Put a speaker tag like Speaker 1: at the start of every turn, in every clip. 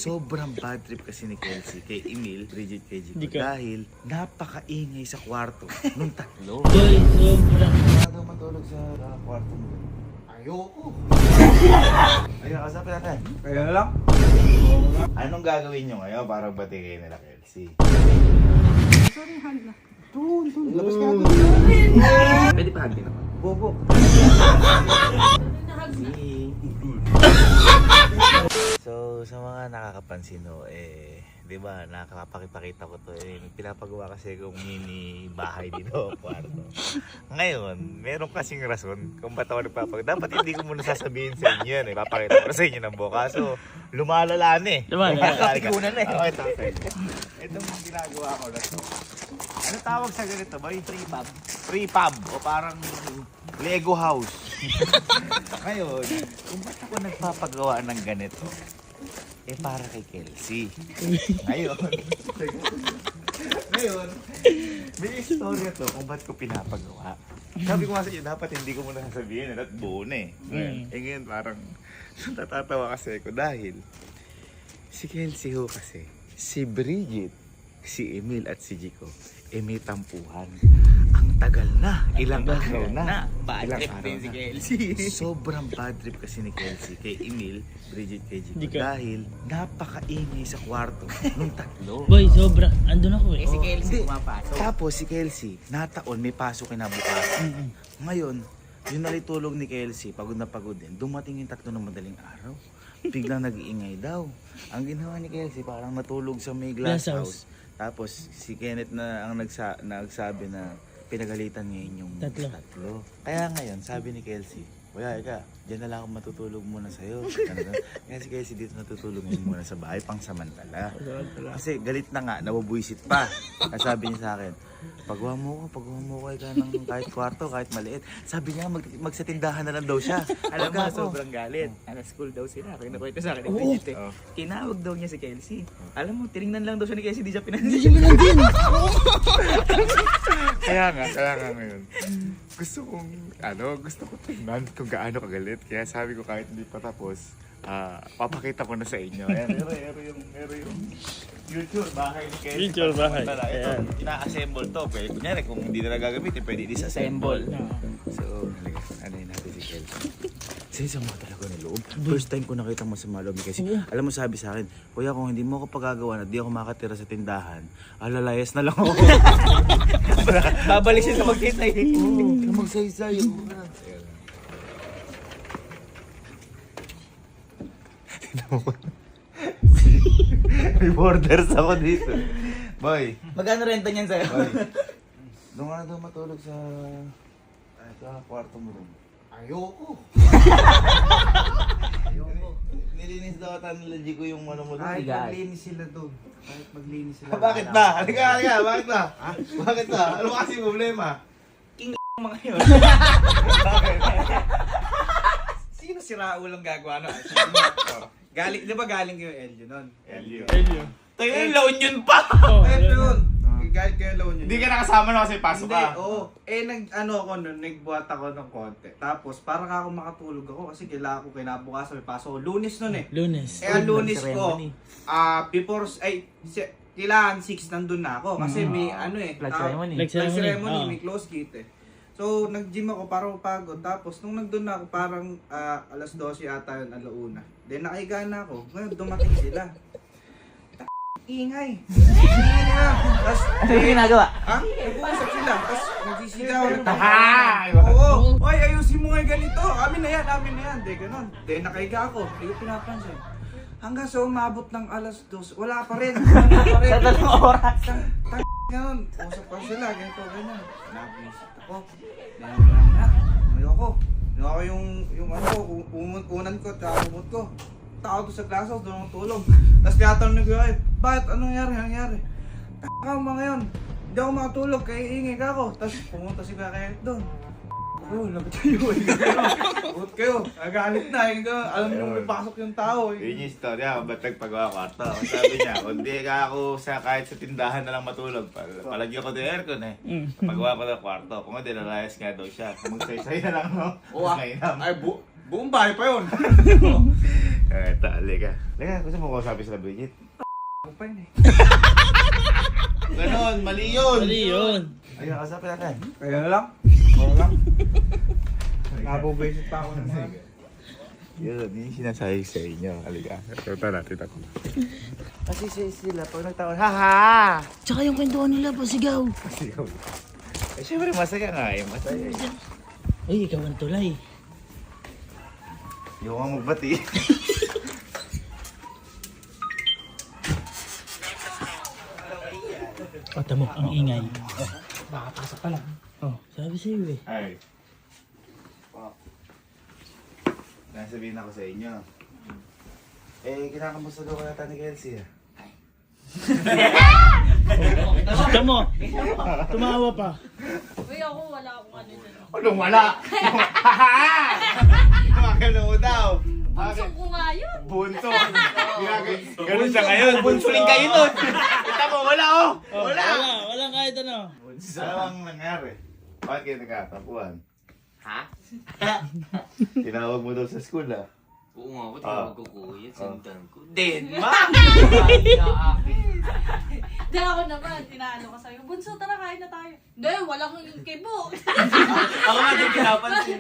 Speaker 1: Sobrang bad trip kasi ni Kelsey kay Emil, Bridget, kay Jico.
Speaker 2: Di ka.
Speaker 1: Dahil napakaingay sa kwarto nung tatlo.
Speaker 2: Boy, sobra.
Speaker 1: Kaya daw matulog sa kwarto mo. Ayoko. Ayun, kasapin natin.
Speaker 3: Kaya na lang.
Speaker 1: Anong gagawin nyo ngayon para batigay nila Kelsey?
Speaker 3: Sorry, hand na. Doon. Labas ka doon.
Speaker 1: Pwede pa hagdi naman.
Speaker 3: Bobo.
Speaker 1: So, sa mga nakakapansin no, di ba, nakakapakipakita ko to, pinapagawa kasi kong mini bahay dito, kwarto. Ngayon, meron kasing rason kung ba't ako nagpapagawa. Dapat hindi ko muna sasabihin sa inyo yan, papakita ko sa inyo ng buka. So, lumalala na eh.
Speaker 2: Lumalala.
Speaker 1: na eh. Okay, tapos. Itong ginagawa ko na to. Ano tawag sa ganito ba? Prefab. Prefab. O parang Lego house. Ngayon, kung ba't ako nagpapagawa ng ganito, para kay Kelsey. Ngayon, may istorya to kung ba't ko pinapagawa. Sabi ko nga sa inyo, dapat hindi ko muna sasabihin at buo na eh. Ngayon parang natatawa kasi ako dahil si Kelsey ho kasi, si Bridget, si Emil at si Jico, may tampuhan. Ang tagal na. Ilang araw na.
Speaker 2: Bad
Speaker 1: Ilang
Speaker 2: trip
Speaker 1: araw
Speaker 2: din si
Speaker 1: na.
Speaker 2: Kelsey.
Speaker 1: Sobrang bad trip kasi ni Kelsey kay Emil, Bridget, kay Jico.
Speaker 2: Di ka.
Speaker 1: Dahil napakaingay sa kwarto nung tatlo.
Speaker 2: Boy, sobra. Andun ako eh.
Speaker 3: Si
Speaker 1: Oh,
Speaker 3: Kelsey
Speaker 1: hindi.
Speaker 3: pumapasok.
Speaker 1: Tapos si Kelsey, nataon, may pasok kinabukasan. Ngayon, yung nalitulog ni Kelsey, pagod na pagod din, dumating yung tatlo ng madaling araw. Biglang nag-iingay daw. Ang ginawa ni Kelsey, parang natulog sa may glass
Speaker 2: Glass
Speaker 1: house. Tapos si Kenneth na ang nagsabi na pinagalitan ngayon yung tatlo. Kaya ngayon, sabi ni Kelsey, "Kuya, ika, diyan na lang ako matutulog muna sa'yo." Kaya si Kelsey dito natutulog ngayon muna sa bahay, pang samantala. Kasi galit na nga, nabubuisit pa. Kaya sabi niya sa akin, pagawa mo ko ika ng kahit kwarto, kahit maliit. Sabi niya, magsa tindahan na lang daw siya.
Speaker 3: Alam mo,
Speaker 1: Pagka ako,
Speaker 3: sobrang galit. School daw sila. Kaya nakwento sa akin ni Bridget eh.
Speaker 1: Oh.
Speaker 3: Kinawag daw niya si Kelsey. Alam mo, tinignan lang daw siya ni Kelsey, di siya pinansin.
Speaker 2: Hindi siya manandin.
Speaker 1: Kaya nga ngayon. Gusto ko tingnan kung gaano kagalit. Kaya sabi ko kahit hindi pa tapos, papakita ko na sa inyo. Meron yung future bahay ni Kelsey.
Speaker 2: Future bahay.
Speaker 1: Ito,
Speaker 2: Ayan.
Speaker 1: ina-assemble to. Pwede, kunyari, kung hindi na gagamitin, pwede disassemble.
Speaker 2: Assemble.
Speaker 1: So, ano yun natin si Kelsey. Sa mga talaga ng loob. First time ko nakita mo sa mga loob ni Kelsey. Alam mo, sabi sa akin, "Kuya, kung hindi mo ako pagagawa na di ako makatira sa tindahan, alalayas na lang ako."
Speaker 3: Babalik siya sa magkita eh.
Speaker 1: Oo, magsaysay. May borders ako dito. Boy,
Speaker 3: Magkano renta niyan sa'yo?
Speaker 1: boy. Doon ka na daw matulog sa kwarto mo rin. Ayoko. Nilinis daw ata nila Jico yung ano mo doon.
Speaker 3: Kahit
Speaker 1: Ligas.
Speaker 3: sila doon. Kahit maglinis sila.
Speaker 1: Bakit ba? Halika, bakit ba? Bakit ba? Ano kasi problema?
Speaker 3: mga yun? Sino si Raul ang gagawa nun? Galing, di ba galing yung Elio nun?
Speaker 1: Elio.
Speaker 3: Tayo yung La Union pa!
Speaker 2: Oh,
Speaker 3: Ayun yun. Galing kayo La Union.
Speaker 1: Hindi ka nakasama na kasi pasok
Speaker 3: Hindi,
Speaker 1: ka.
Speaker 3: oo. Ako nun, nagbuhat ako ng konti. Tapos, parang ako makatulog ako kasi kailangan ko kinabukasan may pasok. Lunes nun eh.
Speaker 2: Lunes.
Speaker 3: Ang lunes ko, kailangan 6 nandun na ako. Kasi may
Speaker 2: Flag ceremony.
Speaker 3: may close gate eh. So, nag-gym ako parang pagod. Tapos, nung nagdun na ako, parang alas 12 ata yun, alauna. Then, nakahiga na ako. Ngayon, dumating sila. Ingay! Ingay na! Tapos,
Speaker 2: Ano ginagawa?
Speaker 3: ha? Nag-uusap sila. Tapos, nagsisigaw.
Speaker 1: Ah!
Speaker 3: Oo! Oy, ayusin mo nga ganito! Amin na yan! Di, ganun. Di, nakahiga ako. Hindi ko pinapansin. Hanggang sa umabot ng alas 2, wala pa rin.
Speaker 2: Sa 2 oras.
Speaker 3: Ganun. Usap pa sila, ganito, ganyan. Nabisit ako. Ayoko. Ayoko yung unan ko, tapos ko. Tao to sa klase, doon ako tulog. Tapos tinatanong ko, bakit? Anong nangyari? Taka mo ngayon. Hindi ako makatulog, kaya ingay ka ako. Tapos pumunta si Kakayat doon. Labit kayo. Labit kayo. Nagalit na. Alam niyo may pasok yung tao.
Speaker 1: Yun yung istorya, ba't nagpagawa kwarto? Sabi niya, kung di ka ako kahit sa tindahan na lang matulog, palagyan ko ng aircon eh. Pagawa ko ng kwarto, kung hindi nalayas nga daw siya. Kung magsaysay na lang, no?
Speaker 3: Oo,
Speaker 1: Mainam.
Speaker 3: buong bahay pa yun.
Speaker 1: Eto, halika. Halika, gusto mo kausapin sila, Bridget?
Speaker 3: Ako pa yun eh.
Speaker 1: Ganon, mali yun!
Speaker 2: Mali yun.
Speaker 1: Ayun, kausapin natin.
Speaker 3: Kaya na lang. Oo lang. Nabubisit pa ako ng mga.
Speaker 1: Yun, yun yung sinasabi sa inyo. Halika. Ito natin ako. Kasi sila, pag nagtawag, haha!
Speaker 2: Tsaka yung kwentuhan nila, pasigaw.
Speaker 1: Sigaw. Eh, syempre masaya nga eh. Masaya eh.
Speaker 2: Ay, ikaw ang tulay.
Speaker 1: Yung nga magbati.
Speaker 2: Pata mo, ang ingay. Baka pasok ka lang. Oh, sabi sa'yo eh.
Speaker 1: Ay. Nasabihin ako sa inyo. Eh, kinakamusta daw ka yata ni Kelsey ah.
Speaker 2: Gusto mo? Tumawa pa.
Speaker 4: Uy, ako wala akong ano dyan.
Speaker 1: Anong wala? Makakalo mo daw.
Speaker 4: Bunso ko nga yun.
Speaker 1: Bunso. Ganun siya ngayon. Bunso rin kayo nun. Kita mo, wala oh. Wala.
Speaker 2: Walang kahit ano.
Speaker 1: Ano ang nangyari? Bakit kayo nagkatapuan?
Speaker 5: Ha?
Speaker 1: Tinawag mo daw sa school ah.
Speaker 5: Oo nga, ba't
Speaker 1: Ah.
Speaker 5: yung magkukuya? Sindan ko. Denma!
Speaker 4: Di ako naman, tinaano ka sa'yo. Bunso, tara, kain na tayo. Hindi, walang kibo.
Speaker 5: Ako nga din pinapansin.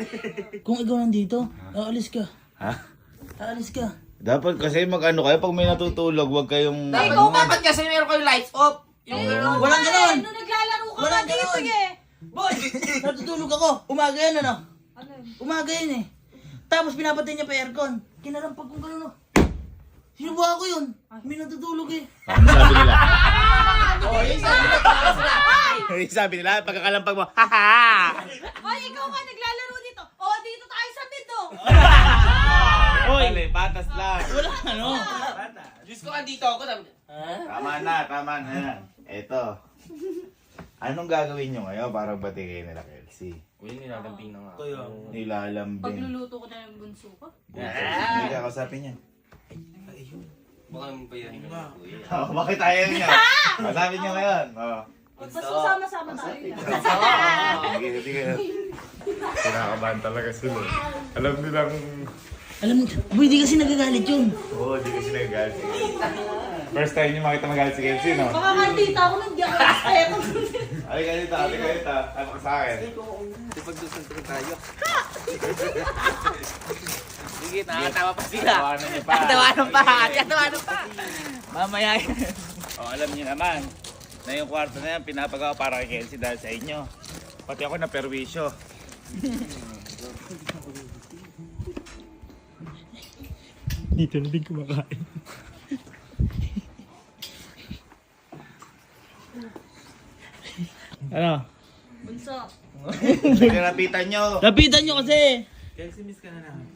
Speaker 2: Kung ikaw nandito, aalis ka.
Speaker 1: Ha?
Speaker 2: Aalis ka.
Speaker 1: Dapat kasi mag-ano kayo pag may natutulog, huwag kayong...
Speaker 5: Dapat kasi meron kayo lights off.
Speaker 2: Walang ganon.
Speaker 4: Nung naglalaro ka
Speaker 2: Walang
Speaker 4: nga dito
Speaker 2: ganon.
Speaker 4: eh.
Speaker 2: Boy, natutulog ako. Umaga yan ano?
Speaker 4: Ano yun?
Speaker 2: Umaga yun eh. Tapos pinapatay niya pa aircon. Kinalampag kong gano'n. Sinubuha ko yun. May natutulog eh.
Speaker 1: Ano sabi nila?
Speaker 4: Ay!
Speaker 1: Yung sabi nila, pagkakalampag mo, haha!
Speaker 4: Ay, ikaw nga naglalaro dito. Oh, dito tayo sa mid oh.
Speaker 2: Hoy!
Speaker 1: Mali, patas lang.
Speaker 2: Wala ano.
Speaker 5: Diyos ko, andito ako.
Speaker 1: Tama na yan. Eto. Anong gagawin nyo ngayon para batigay nila Kelsey?
Speaker 5: Uy, nilalambing na nga.
Speaker 1: Nilalambing.
Speaker 4: Pagluluto ko na yung bunso ko.
Speaker 1: Hindi ka kausapin niya.
Speaker 5: Baka naman pa yan. Kuya.
Speaker 1: Oh, bakit ayaw niya? Kausapin niyo ngayon. Oh.
Speaker 4: Basta sama-sama tayo.
Speaker 1: Sige. Kinakabahan talaga sila. Alam nilang...
Speaker 2: Alam mo, boy, di kasi nagagalit yun.
Speaker 1: Oo, di kasi nagagalit si Kelsey. First time niyo makita magalit si Kelsey, no?
Speaker 4: Baka kantita ako nang di ako respeto.
Speaker 1: Halika dito. Ano ka sa akin?
Speaker 5: Di pagsusuntukin tayo. Sige, nakakatawa pa sila.
Speaker 1: Tawanan niyo pa.
Speaker 5: Nakatawanan pa.
Speaker 2: Mamaya
Speaker 1: Oh, alam niyo naman na yung kwarto na yan pinapagawa para kay Kelsey dahil sa inyo. Pati ako na perwisyo.
Speaker 2: Dito na din kumakain. Ano?
Speaker 4: Bunso.
Speaker 1: Lapitan niyo.
Speaker 2: Lapitan nyo kasi!
Speaker 5: Kelsey, miss ka na namin.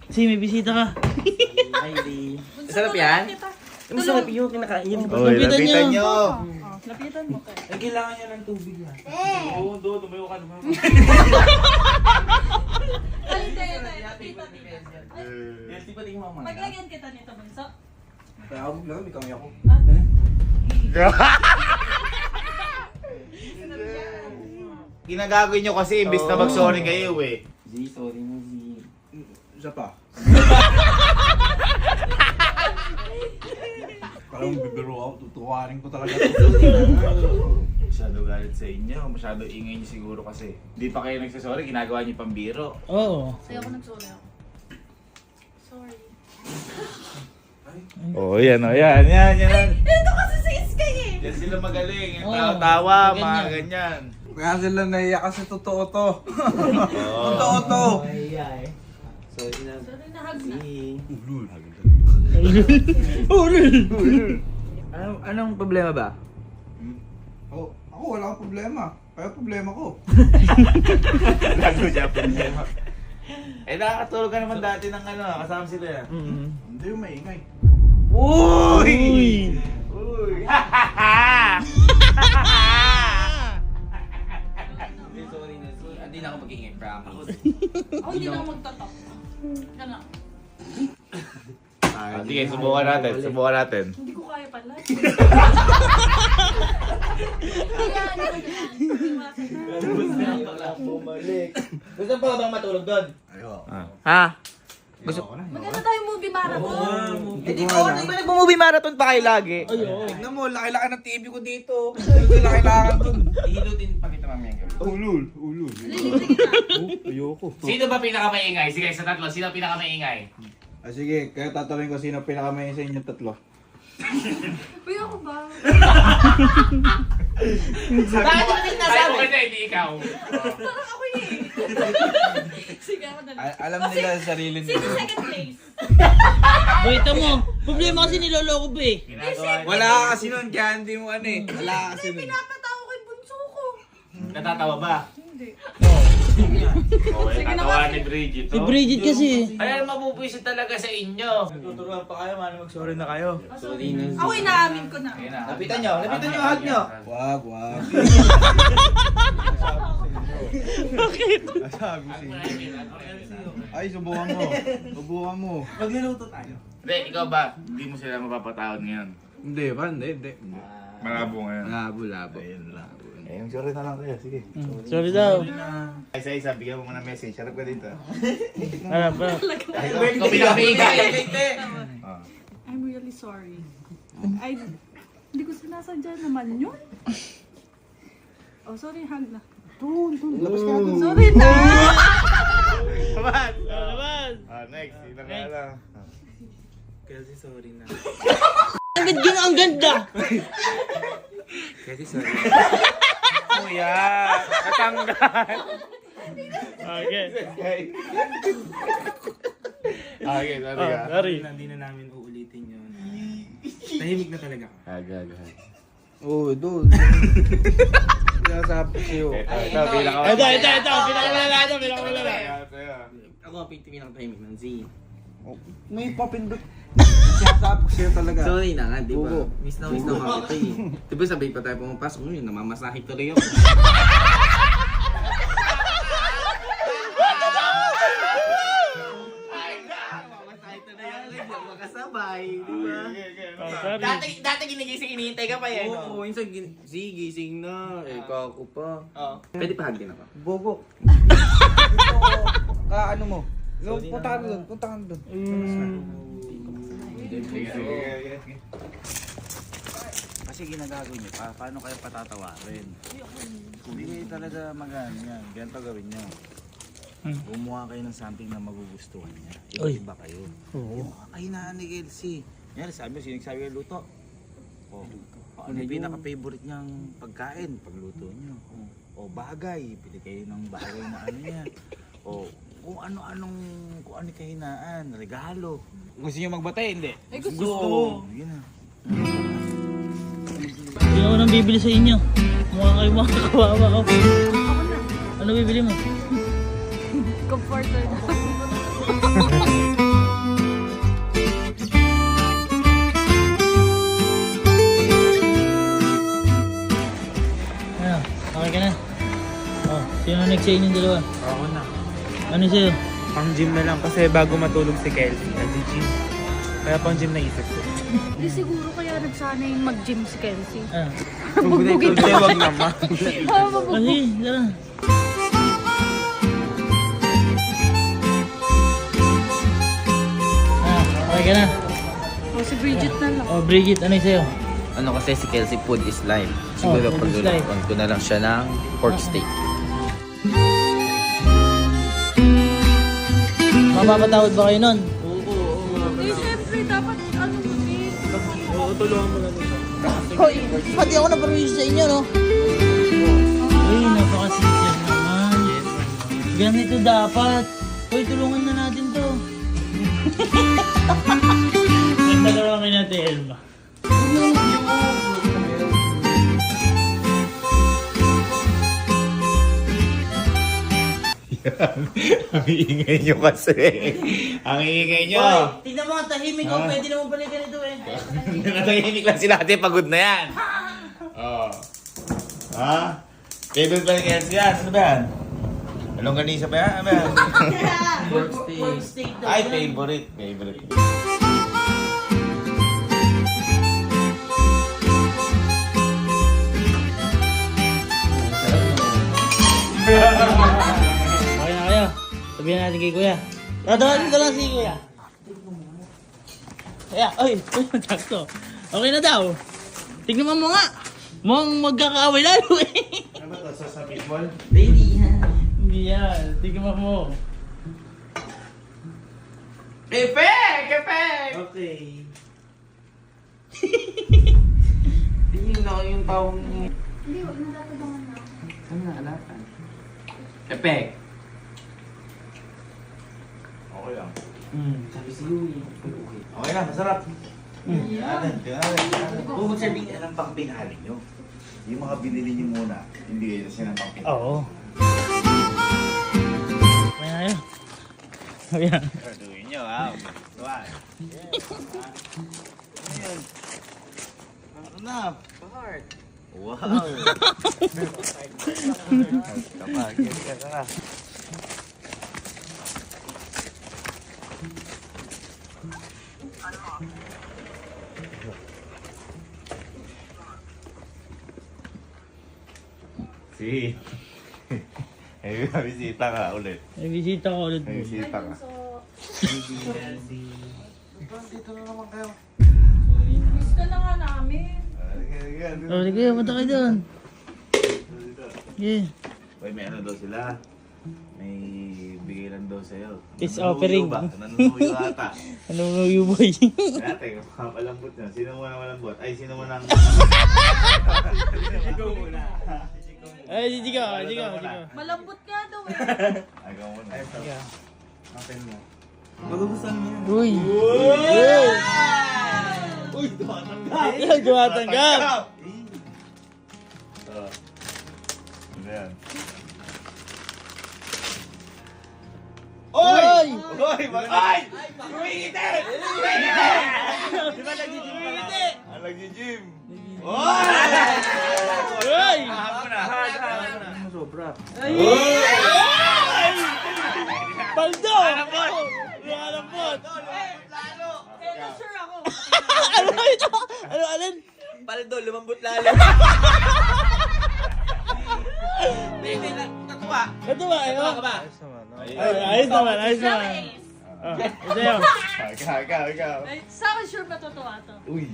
Speaker 2: Si, may bisita ka.
Speaker 4: Bunso,
Speaker 5: Masarap yan?
Speaker 4: kita.
Speaker 5: Masarap yung kinakain.
Speaker 1: Oy,
Speaker 2: Lapitan
Speaker 1: lapitan
Speaker 2: niyo.
Speaker 1: niyo.
Speaker 4: Lapitan mo kayo.
Speaker 5: Ay, kailangan niya ng tubig yan. Oo, doon. Tumayo ka naman.
Speaker 4: Ay, hindi. Lapitan nito.
Speaker 5: Kelsey, pati yung mama.
Speaker 4: Maglagyan kita nito, bunso.
Speaker 3: Kaya ako bigla, may kami ako.
Speaker 1: Ginagagawin niyo kasi imbis na mag-sorry kayo eh.
Speaker 5: Z, sorry na Z.
Speaker 3: Isa pa. Kala mo bibiro ako, tutuwarin ko talaga.
Speaker 1: Masyado galit sa inyo, masyado ingay niyo siguro kasi. Hindi pa kayo nagsasorry, ginagawa niyo pang biro.
Speaker 2: Oo.
Speaker 4: Sa'yo ako nagsorry ako. Sorry.
Speaker 1: Oh, yan.
Speaker 4: Ito kasi si Iskay eh.
Speaker 1: Yan sila magaling, yung
Speaker 2: Oo,
Speaker 1: tawa-tawa, mga
Speaker 2: ganyan.
Speaker 1: ganyan.
Speaker 3: Kaya sila naiyak kasi totoo to.
Speaker 1: Oo.
Speaker 3: Totoo to.
Speaker 5: Sorry na.
Speaker 4: Sorry na, hug na.
Speaker 5: Anong problema ba?
Speaker 3: Oh, ako wala akong problema. Kaya problema ko.
Speaker 1: Lalo siya problema. Eh, nakakatulog ka naman dati ng ano, kasama sila.
Speaker 3: Hindi yung maingay.
Speaker 1: Uy!
Speaker 5: Sorry na. Hindi na ako mag-ingay, promise.
Speaker 4: Ako hindi na ako magtatak. Gano'n.
Speaker 1: Sige, subukan natin.
Speaker 4: Hindi ko kaya pala.
Speaker 5: Gusto pa bang matulog doon?
Speaker 3: Ayoko.
Speaker 5: Ha?
Speaker 4: Maganda tayo movie marathon.
Speaker 2: Hindi ko, di ba nagmo-movie marathon pa kayo lagi?
Speaker 3: Tignan mo, laki-laki ng TV ko dito. Laki-laki dun.
Speaker 5: Ihilutin pa kita mamaya gabi.
Speaker 3: Ulul.
Speaker 5: Sino ba pinakamaingay? Sige, sa tatlo, sino pinakamaingay?
Speaker 3: Ah, sige, kaya tatanungin ko sino pinakamay sa inyong tatlo.
Speaker 4: Uy, ako ba?
Speaker 2: Bakit mo din nasabi?
Speaker 5: Ay, hindi ikaw.
Speaker 4: Parang ako eh. Sige, ako na lang.
Speaker 3: Alam nila sa sarili
Speaker 4: Sino
Speaker 3: nila.
Speaker 4: second place?
Speaker 2: Wait mo, problema kasi niloloko ba eh.
Speaker 3: Wala ka kasi nun, kaya hindi mo ano eh. Wala ka kasi nun.
Speaker 4: Pinapatawa ko yung bunso ko.
Speaker 5: Natatawa ba?
Speaker 4: Hindi.
Speaker 5: Okay, tatawa ni Bridget.
Speaker 2: Si Bridget kasi.
Speaker 5: Ayan, mabubwisit talaga sa inyo.
Speaker 1: Tuturuan pa kayo, mano mag-sorry na kayo.
Speaker 4: Ako inaamin ko na.
Speaker 3: Lapitan nyo yung hug nyo. Wag. Ay, subukan mo.
Speaker 1: Magluluto tayo.
Speaker 5: Hindi, ikaw ba? Hindi mo sila mapapatawad ngayon.
Speaker 3: Hindi ba? Hindi.
Speaker 5: Malabo ngayon.
Speaker 3: Labo.
Speaker 1: Eh, yung sorry na lang kayo, sige.
Speaker 2: Sorry daw.
Speaker 5: Isa-isa, bigyan mo muna message. Harap ka dito.
Speaker 2: Ano ba?
Speaker 5: Ikaw pinakamaingay.
Speaker 4: I'm really sorry. Hindi ko sinasadya naman yun. Oh, sorry, hug na.
Speaker 3: Labas ka doon.
Speaker 4: Sorry na!
Speaker 5: Naman!
Speaker 2: Naman.
Speaker 5: Next, sino ka lang?
Speaker 1: Kasi sorry na.
Speaker 2: Ang ganda!
Speaker 1: Kasi sorry.
Speaker 5: Kuya! Natanggal!
Speaker 2: Okay.
Speaker 5: Okay, sorry ka.
Speaker 2: Sorry.
Speaker 1: Hindi na namin uulitin yun. Tahimik na talaga.
Speaker 5: Agad.
Speaker 3: Oo, doon. Sinasabi sa'yo.
Speaker 5: Ito, pinaka...
Speaker 2: Ito. Pinakamalala.
Speaker 1: Ako ang pinakatahimik ng Z.
Speaker 3: May papindot. Sinasabi ko sa'yo talaga.
Speaker 1: Sorry na nga, di ba?
Speaker 3: Oo.
Speaker 1: Miss na makita eh. Di ba sabay pa tayo pumapasok mo yun, namamasahe tuloy ako.
Speaker 3: Makasabay, di ba?
Speaker 2: Dati ginigising, hinihintay ka pa yan.
Speaker 1: Oo, minsan gising na. Eh, kako pa. Pwede pa hagin ako.
Speaker 3: Bogo. Ano mo? Punta ka doon.
Speaker 1: Kasi ginagago niyo pa, paano kayo patatawarin? Hindi kayo talaga magano yan. Ganito gawin niyo. Gumawa kayo ng something na magugustuhan niya. Iba kayo. Yung kahinaan ni Kelsey. Yan, sabi mo, sinigsabi yung luto. Ano yung pinaka-favorite niyang pagkain, pagluto niyo. O bagay, pili kayo ng bagay na ano niya. O kung ano-anong, kung ano yung kahinaan, regalo. Gusto niyo magbatay, hindi?
Speaker 4: Eh, gusto.
Speaker 1: Yun na.
Speaker 2: Hindi ako nang bibili sa inyo. Mukha kayo mga kawawa ko. Ano bibili mo?
Speaker 4: Comforter na.
Speaker 2: Ano? Okay ka na? Oh, sino next sa inyong dalawa?
Speaker 6: Ako na.
Speaker 2: Ano sa'yo?
Speaker 6: Pang gym na lang kasi bago matulog si Kelvin, nag-gym. Kaya pang gym na isip ko.
Speaker 4: Hindi siguro kaya nagsanay mag-gym si Kelsey.
Speaker 2: Ah.
Speaker 4: Bugbugin
Speaker 6: Hindi, wag naman.
Speaker 2: Kasi, tara. Okay ka na?
Speaker 4: O, si Bridget na lang.
Speaker 2: Oh, Bridget, ano yung sa'yo?
Speaker 7: Ano kasi si Kelsey, food is life. Siguro
Speaker 2: food is life.
Speaker 7: paglulutuan ko na lang siya ng pork steak.
Speaker 2: Mapapatawad ba kayo nun?
Speaker 4: Eh, syempre, dapat ano eh.
Speaker 6: Oo, tulungan mo na nito.
Speaker 2: Pati ako na permission sa inyo, no? Uy, napaka-sincere naman. Ganito dapat. Uy, tulungan na natin to. Nagdalawa kayo natin, Elma.
Speaker 5: Ang ingay nyo kasi. Ang ingay nyo.
Speaker 2: Tignan mo nga, tahimik ko. Pwede naman pala ganito eh.
Speaker 5: Natahimik lang sila ate, pagod na yan. Oh. Ha? Favorite ba ni Kelsey yan? Ano ba yan? Anong ganisa ba yan? Ano ba yan?
Speaker 2: Pork steak daw.
Speaker 5: Ay,
Speaker 2: yan.
Speaker 5: favorite. Favorite.
Speaker 2: Okay na kayo. Sabihin natin kay Kuya. Tatawasin ko lang si Kuya. Kaya, ay, sakto. Okay na daw. Tignan mo nga. Mukhang magkakaaway lalo eh.
Speaker 5: Ano ba to? Sa people?
Speaker 2: Hindi yan. Tignan mo.
Speaker 3: Okay. Tingin na yung taong ni...
Speaker 4: Hindi, wag na tatabangan na.
Speaker 3: Ano na, alapan? Epek!
Speaker 5: Okay lang.
Speaker 3: Sabi si Louie.
Speaker 5: Okay lang, masarap. Tingnan.
Speaker 3: Kung magsabihin
Speaker 5: Yan ang pang pinali nyo. Yung mga binili nyo muna, hindi kayo siya ng pang pinali.
Speaker 2: Oo. May na yun. Ayan.
Speaker 5: Gawin nyo ha. Tuwan. Ayan. Ano na?
Speaker 3: Heart.
Speaker 5: Wow! Kapag, ka na. Si. Eh, bisita ka ulit.
Speaker 2: May bisita ko ulit.
Speaker 5: May bisita ka.
Speaker 4: So,
Speaker 5: Dito na naman kayo.
Speaker 4: miss ka na nga namin.
Speaker 2: Oh, sige, punta kayo doon. Yeah.
Speaker 5: Uy, may ano daw sila. May bigay lang daw sa'yo.
Speaker 2: Peace
Speaker 5: Nanunuyo
Speaker 2: offering.
Speaker 5: ba? Nanunuyo ata.
Speaker 2: Ano mo yung boy?
Speaker 5: Dati, kapalambot nyo. Sino muna malambot? Ay, sino muna ang... Ikaw muna.
Speaker 2: Ay, sige.
Speaker 4: Malambot nga daw eh.
Speaker 5: Ay, ikaw muna.
Speaker 3: Open mo. Magugustuhan mo yan.
Speaker 2: Uy!
Speaker 5: Uy, tumatanggap!
Speaker 2: Ay, tumatanggap!
Speaker 5: Ano yan?
Speaker 2: Oy!
Speaker 5: Uy! Ay! Umingiti!
Speaker 2: Di ba nag-gym?
Speaker 5: Ang nag-gym!
Speaker 2: Uy!
Speaker 5: Hapon na!
Speaker 3: Sobra.
Speaker 2: Paldo! Malambot!
Speaker 4: Kaya sure ako.
Speaker 2: Ano ito? Ano, alin?
Speaker 3: Paldo, lumambot lalo. Hindi na, natuwa.
Speaker 2: Ito ba?
Speaker 3: Natuwa ka ba?
Speaker 2: Ayos naman.
Speaker 4: Sa akin, ace.
Speaker 2: Ito yun.
Speaker 5: Ikaw.
Speaker 4: Ay, sa akin sure matutuwa to.
Speaker 5: Uy!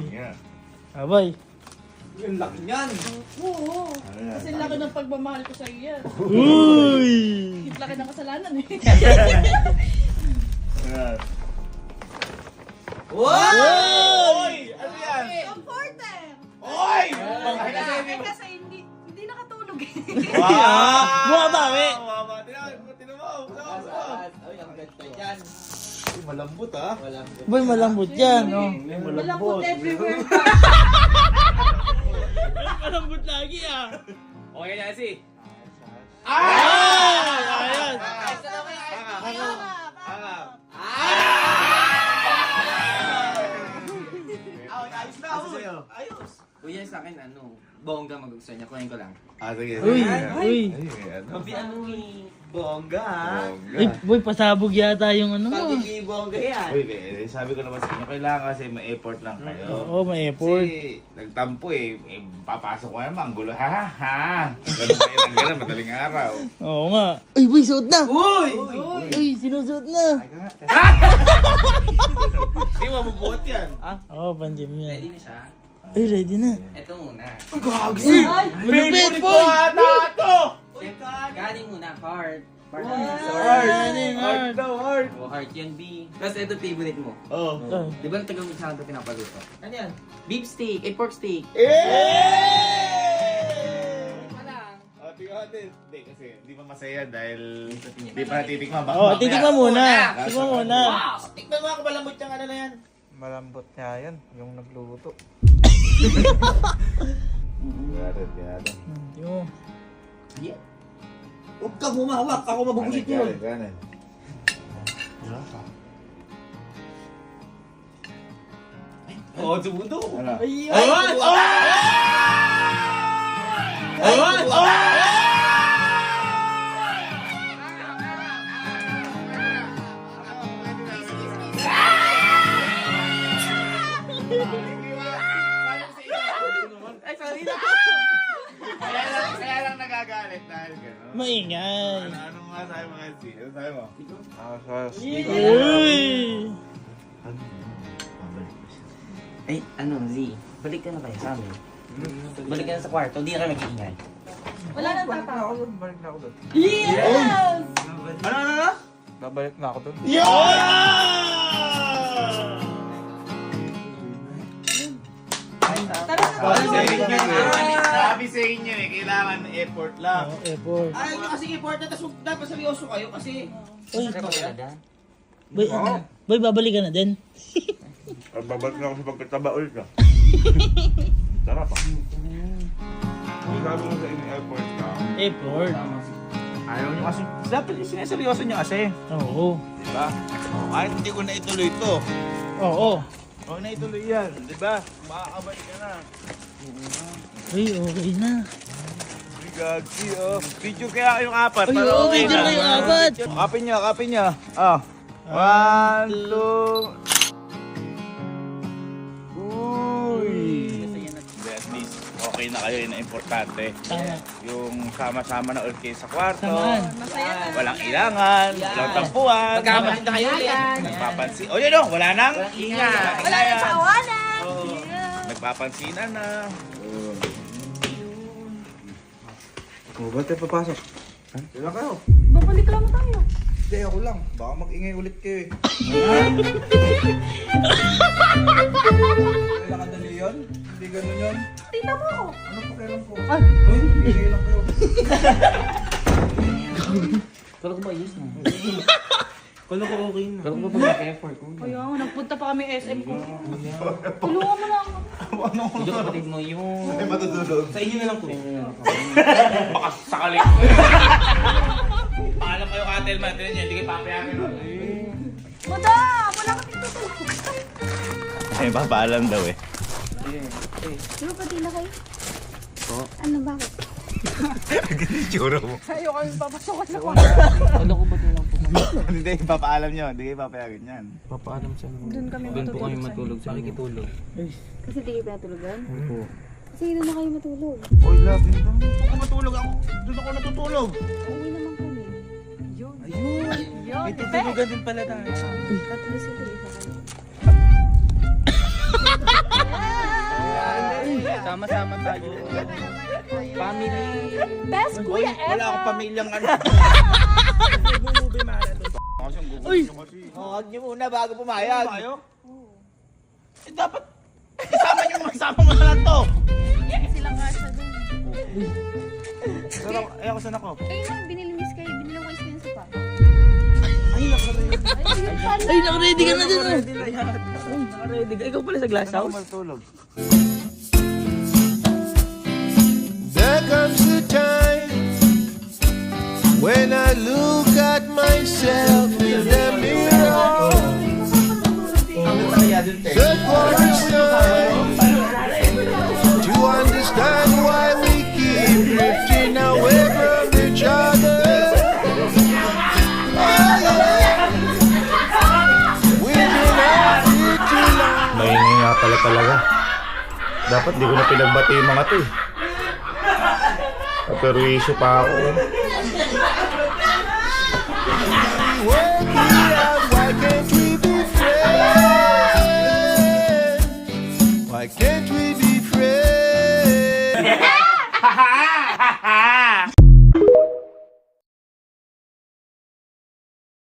Speaker 5: Nga.
Speaker 2: Abay.
Speaker 3: Yung laki niyan.
Speaker 4: Oo.
Speaker 5: Ano yan?
Speaker 4: Kasi laki ng pagmamahal ko sa iyo yan.
Speaker 2: Uy!
Speaker 4: Laki ng kasalanan eh.
Speaker 5: Ano yan?
Speaker 2: Uy!
Speaker 5: Ano yan?
Speaker 4: Comforter!
Speaker 5: Oy!
Speaker 4: Kasi hindi nakatulog eh.
Speaker 2: Bumabawi.
Speaker 5: Tinan mo!
Speaker 3: Ay, ang ganda yan.
Speaker 5: Malambot ah!
Speaker 2: Boy, malambot yan. Oh.
Speaker 4: Malambot everywhere.
Speaker 2: Malambot lagi ah.
Speaker 3: Okay na si.
Speaker 2: Ayos!
Speaker 3: Ayos. Kuya sa akin ano, bongga magugustuhan niya. Kunin ko lang.
Speaker 5: Ah, sige.
Speaker 2: Uy! Uy!
Speaker 5: Ano?
Speaker 3: Ano bongga ha?
Speaker 2: Uy, boy, pasabog yata yung ano mo.
Speaker 3: Pagiging bongga yan.
Speaker 5: Uy, sabi ko naman sa inyo, kailangan kasi may effort lang kayo.
Speaker 2: Oo, may effort.
Speaker 5: Kasi nagtampo papasok ko naman, gulo, ha? Ganun kayo ng ganun, madaling araw.
Speaker 2: Oo nga. Uy, boy, suot na!
Speaker 3: Uy!
Speaker 2: Uy, sinusuot na!
Speaker 5: Hindi mo mabubuhat yan.
Speaker 2: Oo, panjim
Speaker 3: Ready
Speaker 2: yan.
Speaker 3: na siya?
Speaker 2: Ay, ready na.
Speaker 3: Ito muna.
Speaker 2: Malupit, boy!
Speaker 3: Galing muna, heart.
Speaker 2: Heart
Speaker 5: daw, heart.
Speaker 3: Oh, heart yan, B. Tapos ito favorite mo.
Speaker 5: Oh.
Speaker 2: Oh.
Speaker 3: Di ba tagang sa ito pinapaluto? Ano yan? Beef steak, pork steak.
Speaker 5: Oh, tingnan natin. Hindi, kasi hindi pa masaya dahil hindi pa natitikman. Baka
Speaker 2: Oh,
Speaker 5: mamaya-
Speaker 2: titikman muna. Titikman muna.
Speaker 3: Tikman mo ako malambot yung ano na yan.
Speaker 8: Malambot nga yan, yung nagluto.
Speaker 5: Galit.
Speaker 2: Tingnan mo.
Speaker 3: Yeah. Huwag kang humahawak, ako mabubusit yun.
Speaker 5: Galit.
Speaker 3: Oo, sumundo.
Speaker 5: Ano?
Speaker 2: Ay,
Speaker 3: Ay, sorry na.
Speaker 5: Kaya lang nagagalit dahil gano'n.
Speaker 2: Maingay.
Speaker 5: Ano nga sabi mo, Elsie? Ano sabi mo?
Speaker 2: Uy!
Speaker 9: Eh, ano, Z? Balik ka na kayo sa amin. Balik ka na sa kwarto, di na kami mag-iingay.
Speaker 4: Wala nang
Speaker 3: Balik na
Speaker 4: tatawa.
Speaker 3: ako doon, balik na ako doon.
Speaker 4: Yes!
Speaker 3: Ano?
Speaker 8: Babalik na ako doon.
Speaker 4: Tara na.
Speaker 5: Sabi sa inyo eh, kailangan effort lang.
Speaker 2: Effort.
Speaker 9: Ayaw nyo kasi important, tapos dapat seryoso kayo kasi...
Speaker 2: Uy,
Speaker 9: talaga?
Speaker 2: boy, boy, babalik ka na din.
Speaker 5: Babalik na ako sa pagkataba ulit ah. Sarap ah. Sabi mo sa inyo effort ka.
Speaker 2: Effort.
Speaker 1: Ayaw nyo kasi, dapat sineseryoso nyo kasi.
Speaker 2: Oo.
Speaker 1: Diba? Kahit hindi ko na ituloy ito.
Speaker 2: Oo.
Speaker 1: Huwag na ituloy yan, diba? Makakabalik ka na.
Speaker 2: Uy, okay na.
Speaker 1: Uy, gagi oh. Video kaya yung apat.
Speaker 2: Uy,
Speaker 1: para
Speaker 2: okay na kayo apat.
Speaker 1: Kapin nyo, kapin nyo. Ah. 1, 2. Uy. At least, okay na kayo, yun ang importante.
Speaker 2: Tama.
Speaker 1: Yung sama-sama na ulit kayo sa kwarto.
Speaker 2: Samaan.
Speaker 4: Masaya na.
Speaker 1: Walang ilangan, walang tampuan.
Speaker 9: Magkakapalit na kayo ulit.
Speaker 1: Nagpapansin. O yun o, wala nang ingat.
Speaker 4: Wala nang tawanan.
Speaker 1: Nagpapansinan na.
Speaker 3: Oh, ba't tayo papasok? Sila kayo.
Speaker 4: Babalik lang tayo.
Speaker 3: Hindi, ako lang. Baka mag-ingay ulit kayo eh. Kailangan kadali yun? Hindi ganun yun?
Speaker 4: Tita mo.
Speaker 3: Ano pa kailan ko? Ay! Ingay lang kayo.
Speaker 9: Kala ko ba ayos na?
Speaker 8: Kala ko okay na.
Speaker 9: Kala ko ba mag-effort?
Speaker 4: Kaya nga, nagpunta pa kami SM ko. Tulungan mo na ako.
Speaker 9: Hindi kapatid mo yung...
Speaker 5: Ay, matutulog.
Speaker 8: Sa inyo na lang po.
Speaker 1: Baka sakali. Paalam kayo ka Telma, tinan nyo, hindi kayo papayagan.
Speaker 4: Madam, wala kami tutulog.
Speaker 1: Ay, papaalam daw eh.
Speaker 10: Di ba pati na kayo? Ano, bakit?
Speaker 1: Tsura mo.
Speaker 4: Ayaw kami papasokan sa kwarto.
Speaker 9: Kala ko ba din lang po?
Speaker 1: Hindi, papaalam nyo, hindi kayo papayagan yan.
Speaker 8: Papaalam sa mga.
Speaker 4: Doon kami
Speaker 9: Doon po kami
Speaker 4: matutulog.
Speaker 9: matulog sa nakikitulog.
Speaker 10: Kasi di kayo pinatulugan? Kasi doon na kayo matulog.
Speaker 1: Oy, love yun ba? Ako matulog ako. Doon ako natutulog.
Speaker 10: Uwi naman kami.
Speaker 4: Yun,
Speaker 8: May
Speaker 4: tipe.
Speaker 8: tutulugan din pala tayo.
Speaker 10: Tatlo sila isa kayo.
Speaker 8: Sama-sama tayo. Family.
Speaker 4: Best kuya ever.
Speaker 1: Wala akong pamilyang ano.
Speaker 8: Bumubi mahal ito.
Speaker 1: Uy! Huwag nyo muna bago pumayag. Eh, dapat isama mo na lang to.
Speaker 10: Silang kasa doon.
Speaker 1: Ay, ako saan ako?
Speaker 10: Ayun na, binilinis kayo. Binilang ko kayo sa papa.
Speaker 2: Ay, naka-ready ka na din.
Speaker 8: Naka-ready ka. Ikaw pala sa glass
Speaker 1: Saan ako
Speaker 8: house?
Speaker 1: matulog?
Speaker 11: There comes the time when I look at myself in the mirror. Search for a sign to understand why we keep drifting away from each other. Oh, yeah. We've been at it too long.
Speaker 5: Maingay nga pala talaga. Dapat di ko na pinagbati yung mga to eh. Pero issue pa ako.
Speaker 11: Work it out.